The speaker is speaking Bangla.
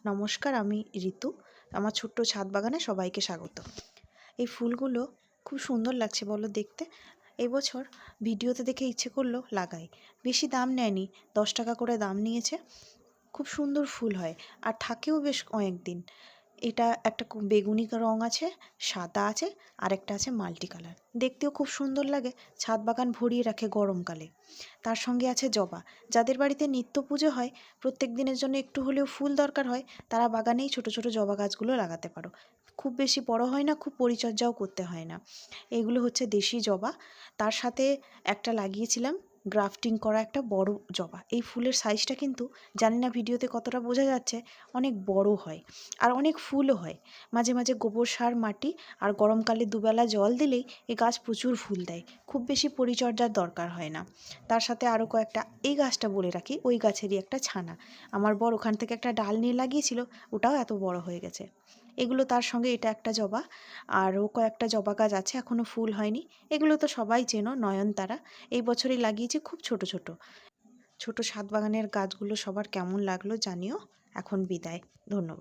নমস্কার, আমি ঋতু। আমার ছোট্ট ছাদ বাগানে সবাইকে স্বাগত। এই ফুলগুলো খুব সুন্দর লাগছে বলো দেখতে। এবছর ভিডিওতে দেখে ইচ্ছে করলো লাগাই। বেশি দাম নেয়নি, 10 টাকা করে দাম নিয়েছে। খুব সুন্দর ফুল হয় আর থাকেও বেশ অনেক দিন। এটা একটা বেগুনি রং আছে, সাদা আছে, আর একটা আছে মাল্টি কালার। দেখতেও খুব সুন্দর লাগে, ছাদ বাগান ভরিয়ে রাখে গরমকালে। তার সঙ্গে আছে জবা। যাদের বাড়িতে নিত্য পুজো হয়, প্রত্যেক দিনের জন্য একটু হলেও ফুল দরকার হয়, তারা বাগানেই ছোট ছোট জবা গাছগুলো লাগাতে পারো। খুব বেশি বড় হয় না, খুব পরিচর্যাও করতে হয় না। এগুলো হচ্ছে দেশি জবা। তার সাথে একটা লাগিয়েছিলাম গ্রাফটিং করা একটা বড় জবা। এই ফুলের সাইজটা কিন্তু জানি না ভিডিওতে কতটা বোঝা যাচ্ছে, অনেক বড় হয় আর অনেক ফুলও হয়। মাঝে মাঝে গোবর সার, মাটি আর গরমকালে দুবেলা জল দিলেই এই গাছ প্রচুর ফুল দেয়। খুব বেশি পরিচর্যার দরকার হয় না। তার সাথে আরও কয়েকটা, এই গাছটা বলে রাখি, ওই গাছেরই একটা ছানা। আমার বর ওখান থেকে একটা ডাল নিয়ে লাগিয়েছিল, ওটাও এত বড় হয়ে গেছে। এগুলো তার সঙ্গে এটা একটা জবা, আরও কয়েকটা জবা গাছ আছে, এখনও ফুল হয়নি। এগুলো তো সবাই চেনো, নয়নতারা। এই বছরই লাগিয়েছি, খুব ছোট ছোট ছোট ছাদ বাগানের গাছগুলো সবার কেমন লাগলো জানিও। এখন বিদায়, ধন্যবাদ।